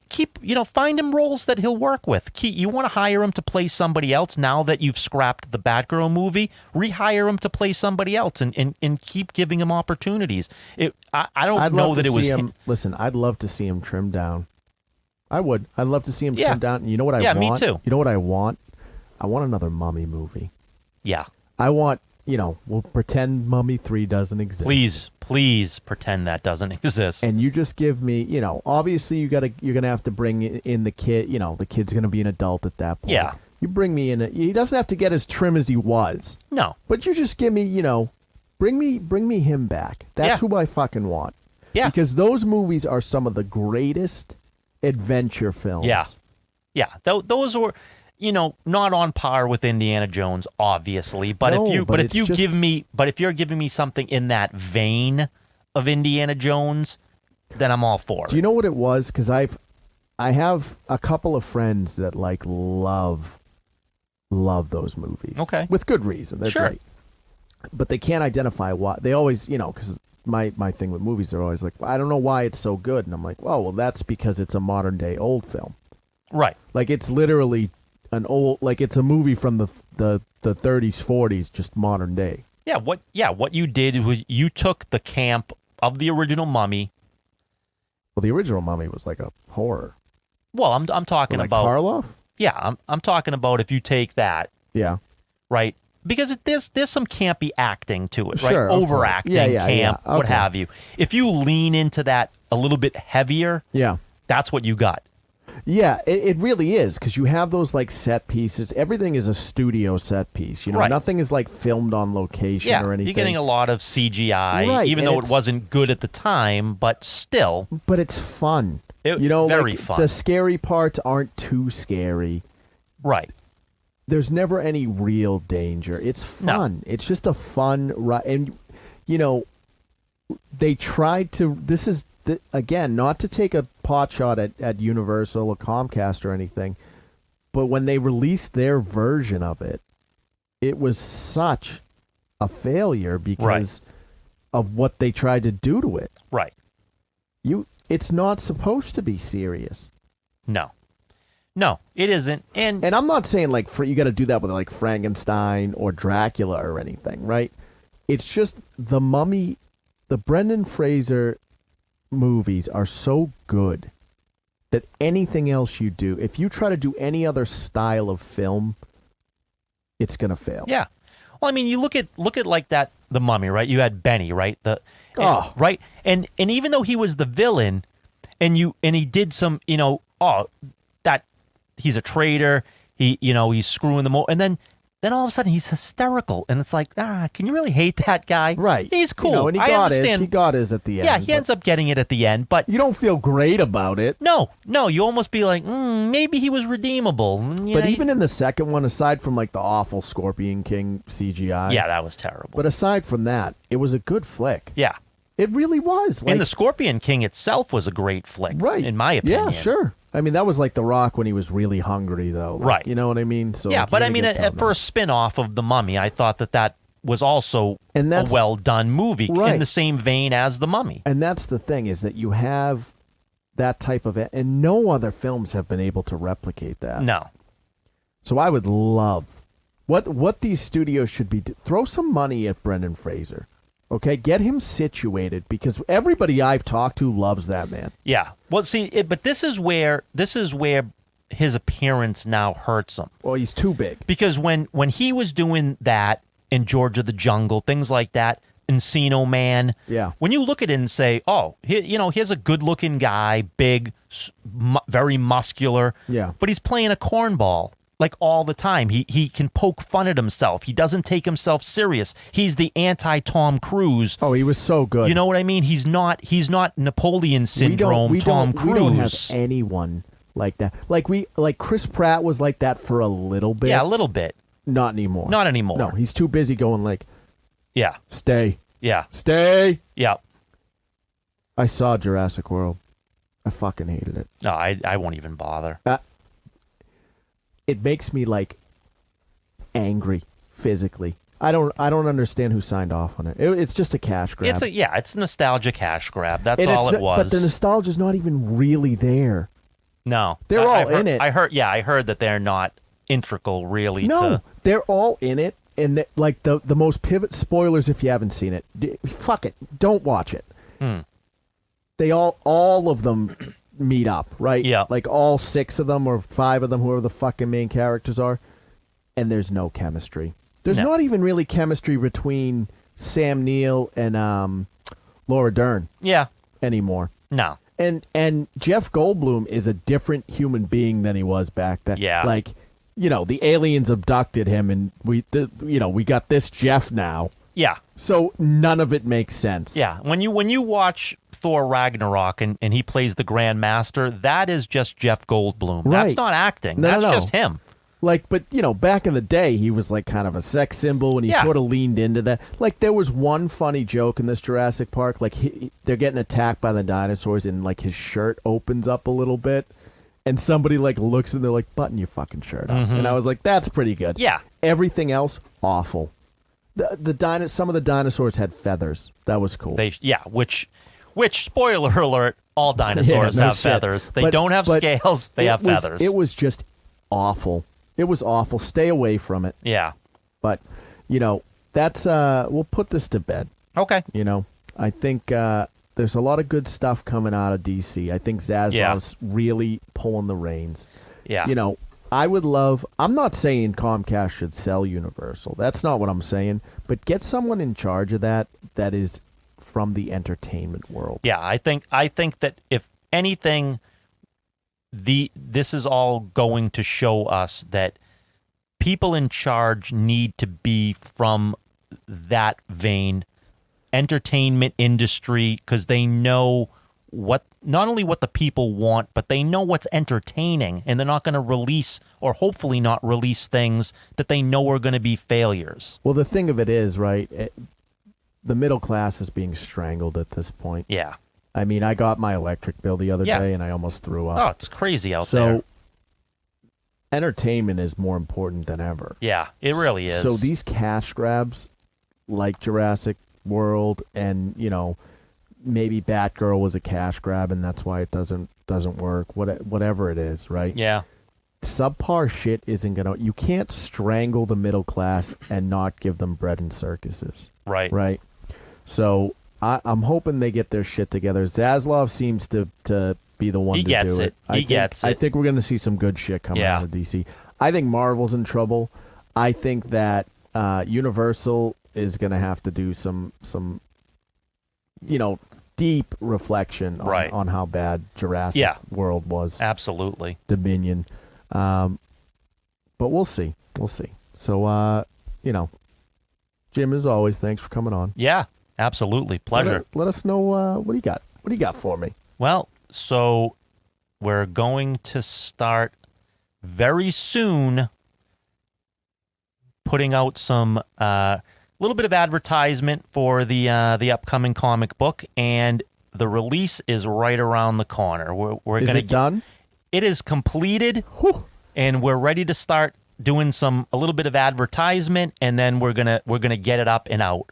find him roles that he'll work with. You want to hire him to play somebody else now that you've scrapped the Batgirl movie, rehire him to play somebody else and keep giving him opportunities. I don't know that it was him. Listen, I'd love to see him trimmed down. I would. I'd love to see him trimmed down. And you know what I want? Yeah, me too. You know what I want? I want another Mummy movie. Yeah. I want, we'll pretend Mummy 3 doesn't exist. Please pretend that doesn't exist. And you just give me, obviously you're gonna have to bring in the kid. The kid's gonna be an adult at that point. Yeah. You bring me in. He doesn't have to get as trim as he was. No. But you just give me, bring me him back. That's who I fucking want. Yeah. Because those movies are some of the greatest adventure films. Yeah. Yeah. Those were. Not on par with Indiana Jones, obviously. But if you're giving me something in that vein of Indiana Jones, then I'm all for it. Do you know what it was? Because I have a couple of friends that love those movies. Okay, with good reason. They're great, but they can't identify why. They always, because my thing with movies, they're always like, I don't know why it's so good, and I'm like, well, that's because it's a modern day old film. Right. Like it's literally an old, like it's a movie from the 30s, 40s, just modern day. Yeah, what you did was you took the camp of the original Mummy. Well, the original Mummy was like a horror. Well, I'm talking like about Karloff? Yeah, I'm talking about if you take that. Yeah. Right? Because there's some campy acting to it, right? Sure, Overacting, camp, Okay. what have you. If you lean into that a little bit heavier, Yeah. that's what you got. Yeah, it really is, because you have those like set pieces. Everything is a studio set piece. You know, Right. nothing is like filmed on location Yeah, or anything. you're getting a lot of CGI, Right, even and though it it's- wasn't good at the time, but still. But it's fun. It- You know, very like, fun. The scary parts aren't too scary. Right. There's never any real danger. It's No. fun. It's just a fun ride. And, you know, they tried to. This is, again, not to take a pot shot at Universal or Comcast or anything, but when they released their version of it, it was such a failure because of what they tried to do to it. Right. It's not supposed to be serious. No, it isn't. And I'm not saying like you got to do that with like Frankenstein or Dracula or anything, right? It's just the Mummy, the Brendan Fraser movies are so good that anything else you do, if you try to do any other style of film, it's gonna fail. yeah. Well, I mean, you look at like that, the Mummy, right? You had Benny, right? Oh. Right. And even though he was the villain, and he did some, that he's a traitor. He's screwing them over, and then all of a sudden he's hysterical, and it's like, can you really hate that guy? Right. He's cool. You know, and I understand. He got his at the end. Yeah, he ends up getting it at the end, but You don't feel great about it. no, you almost be like, maybe he was redeemable. But even in the second one, aside from like the awful Scorpion King CGI, yeah, that was terrible. But aside from that, it was a good flick. yeah, It really was. and the Scorpion King itself was a great flick, right, in my opinion. Yeah, sure. I mean, that was like The Rock when he was really hungry, though. Like, Right. You know what I mean? So Yeah, like, but you I mean, gotta get for a spin-off of The Mummy, I thought that was also And a that's- well-done movie Right. in the same vein as The Mummy. And that's the thing, is that you have that type of, and no other films have been able to replicate that. No. So I would love what these studios should be. Throw some money at Brendan Fraser. Okay, get him situated, because everybody I've talked to loves that man. Yeah. Well, see, but this is where his appearance now hurts him. Well, he's too big. Because when he was doing that in George of the Jungle, things like that, Encino Man, Yeah. when you look at it and say, here's a good-looking guy, big, very muscular, Yeah. but he's playing a cornball like all the time. He can poke fun at himself. He doesn't take himself serious. He's the anti-Tom Cruise. Oh, he was so good. You know what I mean? He's not Napoleon syndrome Tom Cruise. We don't have anyone like that. Like Chris Pratt was like that for a little bit. Yeah, a little bit. Not anymore. Not anymore. No, he's too busy going like, Yeah. stay. Yeah. Stay. Yeah. I saw Jurassic World. I fucking hated it. No, I won't even bother. It makes me like angry physically. I don't understand who signed off on it. It's just a cash grab. It's a nostalgia cash grab. That's And all it's it not- was. But the nostalgia's not even really there. No. They're all heard, in it. I heard that they're not integral really No, to they're all in it, and like the most pivot spoilers. If you haven't seen it, fuck it, don't watch it. They all of them meet up, right? Yeah. Like all 6 of them or 5 of them, whoever the fucking main characters are, and there's no chemistry. There's No. not even really chemistry between Sam Neill and Laura Dern Yeah. anymore. No. And Jeff Goldblum is a different human being than he was back then. Yeah. Like, the aliens abducted him, and we got this Jeff now. Yeah. So none of it makes sense. Yeah. When you watch Thor Ragnarok and he plays the Grand Master, that is just Jeff Goldblum. Right. That's not acting. No, That's no. just him. Like, but back in the day, he was like kind of a sex symbol, and he Yeah. sort of leaned into that. Like, there was one funny joke in this Jurassic Park. Like, they're getting attacked by the dinosaurs, and like his shirt opens up a little bit, and somebody like looks and they're like, "Button your fucking shirt up." And I was like, "That's pretty good." Yeah. Everything else, awful. Some of the dinosaurs had feathers. That was cool. Which spoiler alert, all dinosaurs Yeah, no have shit. feathers. They But- don't have but scales, they have feathers. It was just awful. It was awful. Stay away from it. Yeah. But, that's we'll put this to bed. Okay. I think there's a lot of good stuff coming out of DC. I think Zaslav's really pulling the reins. Yeah. I would love, I'm not saying Comcast should sell Universal. That's not what I'm saying. But get someone in charge of that is from the entertainment world. Yeah, I think that if anything, this is all going to show us that people in charge need to be from that vein, entertainment industry, because they know not only what the people want, but they know what's entertaining, and they're not going to release, or hopefully not release, things that they know are going to be failures. Well, the thing of it is, right, the middle class is being strangled at this point. Yeah. I mean, I got my electric bill the other day, and I almost threw up. Oh, it's crazy out there. So, entertainment is more important than ever. Yeah, it really is. So these cash grabs, like Jurassic World, and maybe Batgirl was a cash grab, and that's why it doesn't work. Whatever it is, right? Yeah. Subpar shit isn't gonna. You can't strangle the middle class and not give them bread and circuses. Right. Right. So I'm hoping they get their shit together. Zaslav seems to be the one to do it. He gets it. I think we're gonna see some good shit coming out of DC. I think Marvel's in trouble. I think that Universal is gonna have to do some deep reflection on how bad Jurassic World was. Absolutely. Dominion. But we'll see. So, Jim, as always, thanks for coming on. Yeah, absolutely. Pleasure. Let us know what do you got? What do you got for me? Well, so we're going to start very soon putting out some little bit of advertisement for the upcoming comic book, and the release is right around the corner. Is it done? It is completed. Whew. And we're ready to start doing a little bit of advertisement, and then we're gonna get it up and out,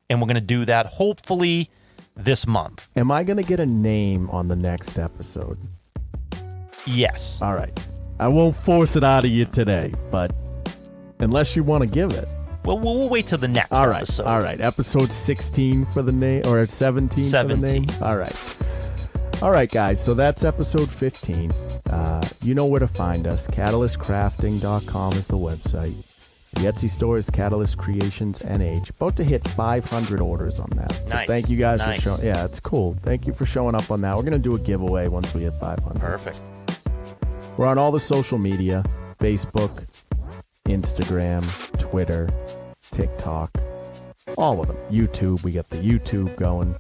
and we're gonna do that hopefully this month. Am I gonna get a name on the next episode? Yes. All right. I won't force it out of you today, but unless you want to give it. Well, we'll wait till the next episode. All right. Episode 16 for the name, or 17 for the name? All right, guys. So that's episode 15. You know where to find us. CatalystCrafting.com is the website. The Etsy store is Catalyst Creations NH. About to hit 500 orders on that. So nice. Thank you guys for showing. Yeah, it's cool. Thank you for showing up on that. We're going to do a giveaway once we hit 500. Perfect. We're on all the social media. Facebook, Instagram, Twitter, TikTok, all of them. YouTube, we got the YouTube going.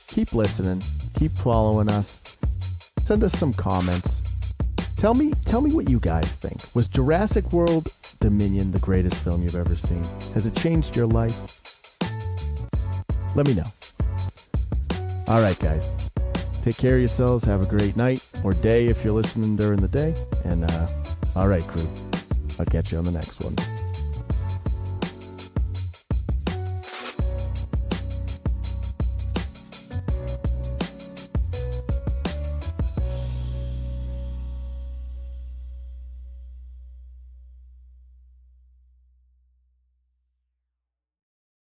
Keep listening. Keep following us. Send us some comments. Tell me what you guys think. Was Jurassic World Dominion the greatest film you've ever seen? Has it changed your life? Let me know. All right, guys. Take care of yourselves. Have a great night or day if you're listening during the day. And all right, crew. I'll catch you on the next one.